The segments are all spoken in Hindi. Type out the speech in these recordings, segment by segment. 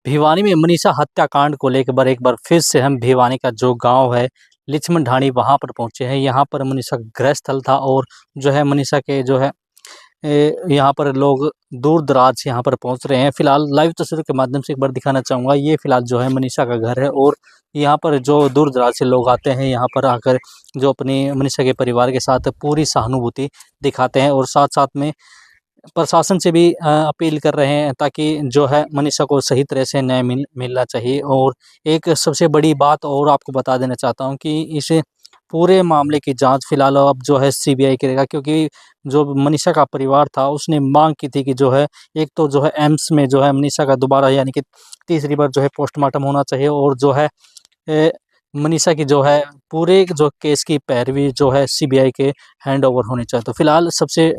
भिवानी में मनीषा हत्याकांड को लेकर एक बार फिर से हम भिवानी का जो गांव है लिचमन ढाणी वहां पर पहुंचे हैं। यहां पर मनीषा गृह स्थल था और जो है मनीषा के जो है यहाँ पर लोग दूर दराज से यहाँ पर पहुंच रहे हैं। फिलहाल लाइव तस्वीरों के माध्यम से एक बार दिखाना चाहूँगा, ये फिलहाल जो है मनीषा का घर है और यहाँ पर जो दूर दराज से लोग आते हैं यहाँ पर आकर जो अपनी मनीषा के परिवार के साथ पूरी सहानुभूति दिखाते हैं और साथ साथ में प्रशासन से भी अपील कर रहे हैं ताकि जो है मनीषा को सही तरह से न्याय मिलना चाहिए। और एक सबसे बड़ी बात और आपको बता देना चाहता हूं कि इस पूरे मामले की जांच फिलहाल अब जो है सीबीआई करेगा, क्योंकि जो मनीषा का परिवार था उसने मांग की थी कि जो है एक तो जो है एम्स में जो है मनीषा का दोबारा यानी कि तीसरी बार जो है पोस्टमार्टम होना चाहिए और जो है मनीषा की जो है पूरे जो केस की पैरवी जो है सीबीआई के हैंड ओवर होनी चाहिए। तो फिलहाल सबसे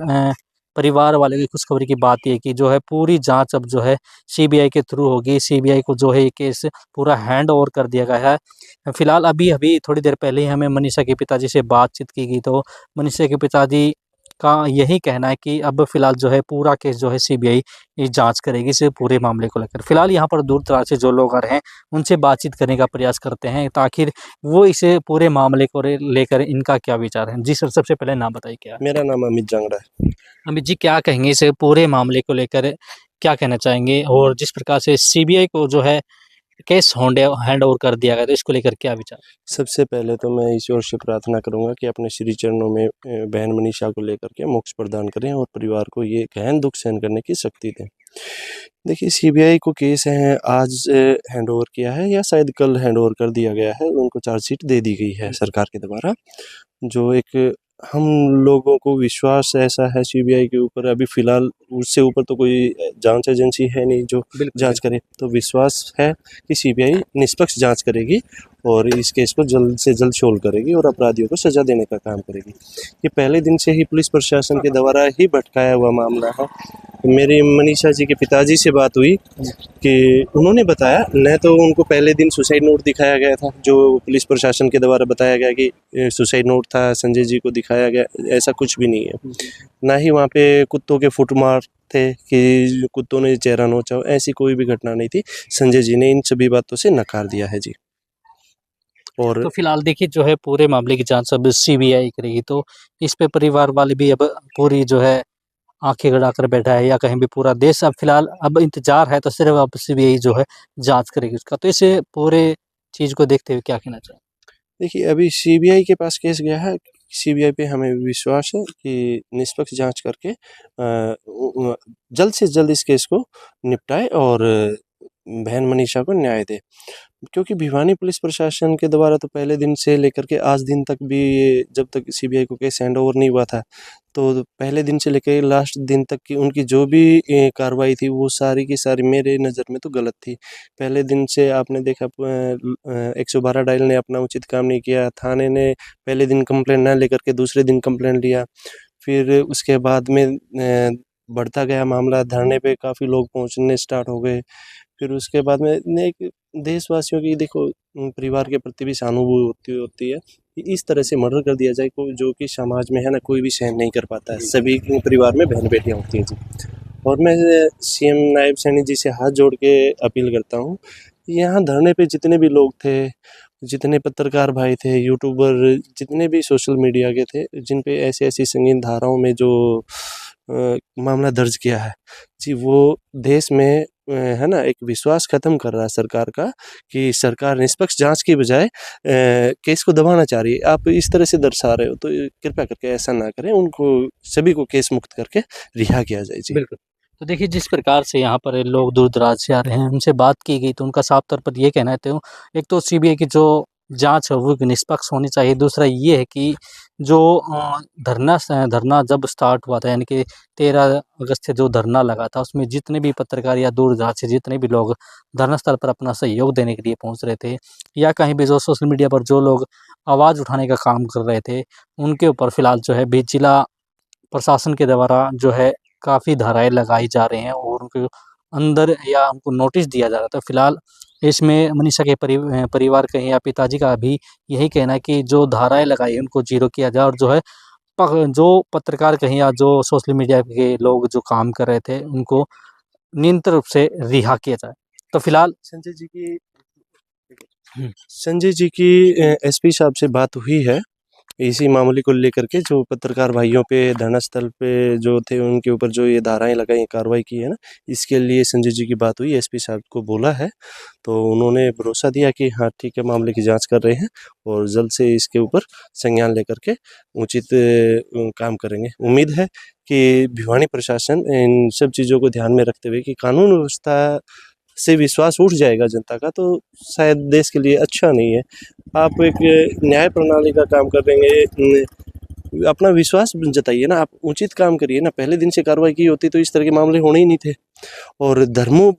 परिवार वाले की खुशखबरी की बात ये कि जो है पूरी जांच अब जो है सीबीआई के थ्रू होगी। सीबीआई को जो है ये केस पूरा हैंड ओवर कर दिया गया है। फिलहाल अभी अभी थोड़ी देर पहले ही हमें मनीषा के पिताजी से बातचीत की गई, तो मनीषा के पिताजी का यही कहना है कि अब फिलहाल जो है पूरा केस जो है सीबीआई जांच करेगी इस पूरे मामले को लेकर। फिलहाल यहाँ पर दूर दराज से जो लोग आ रहे हैं उनसे बातचीत करने का प्रयास करते हैं ताकि वो इसे पूरे मामले को लेकर इनका क्या विचार है। जी सर, सबसे पहले नाम बताइए क्या। मेरा नाम अमित जांगड़ा है। अमित जी, क्या कहेंगे इस पूरे मामले को लेकर, क्या कहना चाहेंगे और जिस प्रकार से सीबीआई को जो है केस हैंड ओवर कर दिया गया तो इसको लेकर क्या विचार। सबसे पहले तो मैं ईश्वर से प्रार्थना करूंगा कि अपने श्री चरणों में बहन मनीषा को लेकर के मोक्ष प्रदान करें और परिवार को ये गहन दुख सहन करने की शक्ति दें। देखिए, सीबीआई को केस है आज हैंड ओवर किया है या शायद कल हैंड ओवर कर दिया गया है। उनको चार्जशीट दे दी गई है सरकार के द्वारा। जो एक हम लोगों को विश्वास ऐसा है सीबीआई के ऊपर, अभी फिलहाल उससे ऊपर तो कोई जांच एजेंसी है नहीं जो जांच करे, तो विश्वास है कि सीबीआई निष्पक्ष जांच करेगी और इस केस को जल्द से जल्द सोल्व करेगी और अपराधियों को सजा देने का काम करेगी। ये पहले दिन से ही पुलिस प्रशासन के द्वारा ही भटकाया हुआ मामला है। मेरी मनीषा जी के पिताजी से बात हुई कि उन्होंने बताया, न तो उनको पहले दिन सुसाइड नोट दिखाया गया था जो पुलिस प्रशासन के द्वारा बताया गया कि सुसाइड नोट था, संजय जी को दिखाया गया, ऐसा कुछ भी नहीं है। ना ही वहाँ पे कुत्तों के फुटमार थे कि कुत्तों ने चेहरा नोचा, ऐसी कोई भी घटना नहीं थी। संजय जी ने इन सभी बातों से नकार दिया है जी। और तो फिलहाल देखिए जो है पूरे मामले की जांच अब सीबीआई करेगी, तो इस पे परिवार वाले भी अब पूरी जो है आंखें गड़ा कर बैठा है या कहीं भी पूरा देश अब फिलहाल अब इंतजार है, तो सिर्फ अब सीबीआई जो है जांच करेगी उसका। तो इसे पूरे चीज को देखते हुए क्या कहना चाहिए। देखिए, अभी सीबीआई के पास केस गया है। सीबीआई पे हमें विश्वास है कि निष्पक्ष जांच करके जल्द से जल्द इस केस को निपटाए और बहन मनीषा को न्याय दे। क्योंकि भिवानी पुलिस प्रशासन के द्वारा तो पहले दिन से लेकर के आज दिन तक भी, जब तक सीबीआई को केस हैंड ओवर नहीं हुआ था, तो पहले दिन से लेकर लास्ट दिन तक की उनकी जो भी कार्रवाई थी वो सारी की सारी मेरे नज़र में तो गलत थी। पहले दिन से आपने देखा 112 डायल ने अपना उचित काम नहीं किया। थाने ने पहले दिन कंप्लेंट ना लेकर के दूसरे दिन कंप्लेंट लिया। फिर उसके बाद में बढ़ता गया मामला, धरने पे काफ़ी लोग पहुंचने स्टार्ट हो गए। फिर उसके बाद में एक देशवासियों की देखो परिवार के प्रति भी सहानुभूति होती है कि इस तरह से मर्डर कर दिया जाए को, जो कि समाज में है ना कोई भी सहन नहीं कर पाता है। सभी के परिवार में बहन बेटियाँ होती हैं जी। और मैं सीएम नायब सैनी जी से हाथ जोड़ के अपील करता हूँ, यहाँ धरने पे जितने भी लोग थे, जितने पत्रकार भाई थे, यूट्यूबर, जितने भी सोशल मीडिया के थे, जिन पे ऐसी ऐसी संगीन धाराओं में जो मामला दर्ज किया है जी, वो देश में है ना एक विश्वास खत्म कर रहा है सरकार का कि सरकार निष्पक्ष जांच की बजाय केस को दबाना चाह रही है। आप इस तरह से दर्शा रहे हो तो कृपया करके ऐसा ना करें। उनको सभी को केस मुक्त करके रिहा किया जाए जी। बिल्कुल। तो देखिए जिस प्रकार से यहाँ पर लोग दूर दराज से आ रहे हैं उनसे बात की गई तो उनका साफ तौर पर ये कहना है, तो एक तो सीबीआई की जो जांच है वो निष्पक्ष होनी चाहिए। दूसरा ये है कि जो धरना जब स्टार्ट हुआ था यानी कि 13 अगस्त से जो धरना लगा था उसमें जितने भी पत्रकार या दूर दराज से जितने भी लोग धरना स्थल पर अपना सहयोग देने के लिए पहुंच रहे थे या कहीं भी जो सोशल मीडिया पर जो लोग आवाज़ उठाने का काम कर रहे थे उनके ऊपर फिलहाल जो है जिला प्रशासन के द्वारा जो है काफ़ी धाराएँ लगाई जा रही हैं और उनको अंदर या उनको नोटिस दिया जा रहा था। फिलहाल इसमें मनीषा के परिवार का या पिताजी का भी यही कहना है कि जो धाराएँ लगाई हैं उनको ज़ीरो किया जाए और जो है जो पत्रकार कहीं या जो सोशल मीडिया के लोग जो काम कर रहे थे उनको निरंतर रूप से रिहा किया जाए। तो फिलहाल संजय जी की एसपी साहब से बात हुई है इसी मामले को लेकर के, जो पत्रकार भाइयों पे धरनास्थल पे जो थे उनके ऊपर जो ये धाराएं लगाई, कार्रवाई की है ना, इसके लिए संजय जी की बात हुई, एसपी साहब को बोला है, तो उन्होंने भरोसा दिया कि हाँ ठीक है, मामले की जांच कर रहे हैं और जल्द से इसके ऊपर संज्ञान लेकर के उचित काम करेंगे। उम्मीद है कि भिवानी प्रशासन इन सब चीज़ों को ध्यान में रखते हुए कि कानून व्यवस्था से विश्वास उठ जाएगा जनता का, तो शायद देश के लिए अच्छा नहीं है। आप एक न्याय प्रणाली का काम कर देंगे, अपना विश्वास जताइए ना, आप उचित काम करिए ना। पहले दिन से कार्रवाई की होती तो इस तरह के मामले होने ही नहीं थे। और धर्मू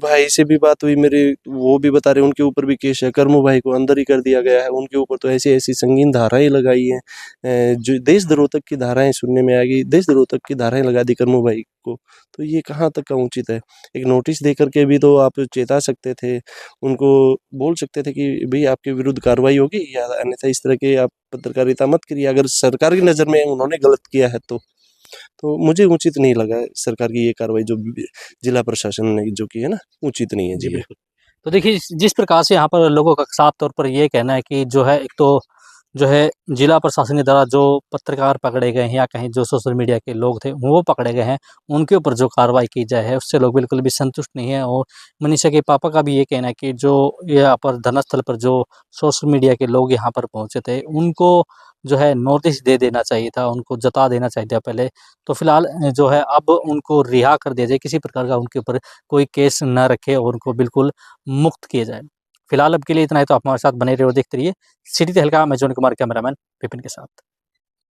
भाई से भी बात हुई मेरी, वो भी बता रहे उनके ऊपर भी केस है, करमू भाई को अंदर ही कर दिया गया है, उनके ऊपर तो ऐसी ऐसी संगीन धाराएं लगाई हैं, जो देशद्रोह तक की धाराएं सुनने में आ गई, देशद्रोह तक की धाराएं लगा दी करमू भाई को, तो ये कहाँ तक का उचित है। एक नोटिस दे करके भी तो आप चेता सकते थे, उनको बोल सकते थे कि भाई आपके विरुद्ध कार्रवाई होगी या अन्यथा इस तरह के आप पत्रकारिता मत करिए, अगर सरकार की नज़र में उन्होंने गलत किया है तो मुझे उचित नहीं लगा सरकार की ये कार्रवाई जो जिला प्रशासन ने जो की है ना, उचित नहीं है जी जी। बिल्कुल। तो देखिए जिस प्रकार से यहाँ पर लोगों का साफ तौर पर ये कहना है कि जो है एक तो जो है जिला प्रशासन के द्वारा जो पत्रकार पकड़े गए हैं या कहीं जो सोशल मीडिया के लोग थे वो पकड़े गए हैं, उनके ऊपर जो कार्रवाई की जाए है उससे लोग बिल्कुल भी संतुष्ट नहीं है। और मनीषा के पापा का भी ये कहना है कि जो यहाँ पर धरनास्थल पर जो सोशल मीडिया के लोग यहाँ पर पहुँचे थे उनको जो है नोटिस दे देना चाहिए था, उनको जता देना चाहिए था पहले। तो फिलहाल जो है अब उनको रिहा कर दिया जाए, किसी प्रकार का उनके ऊपर कोई केस न रखे और उनको बिल्कुल मुक्त किया जाए। फिलहाल अब के लिए इतना ही, तो आप हमारे साथ बने रहिए और देखते रहिए सिटी तहलका। मैं जॉन कुमार, कैमरामैन विपिन के साथ।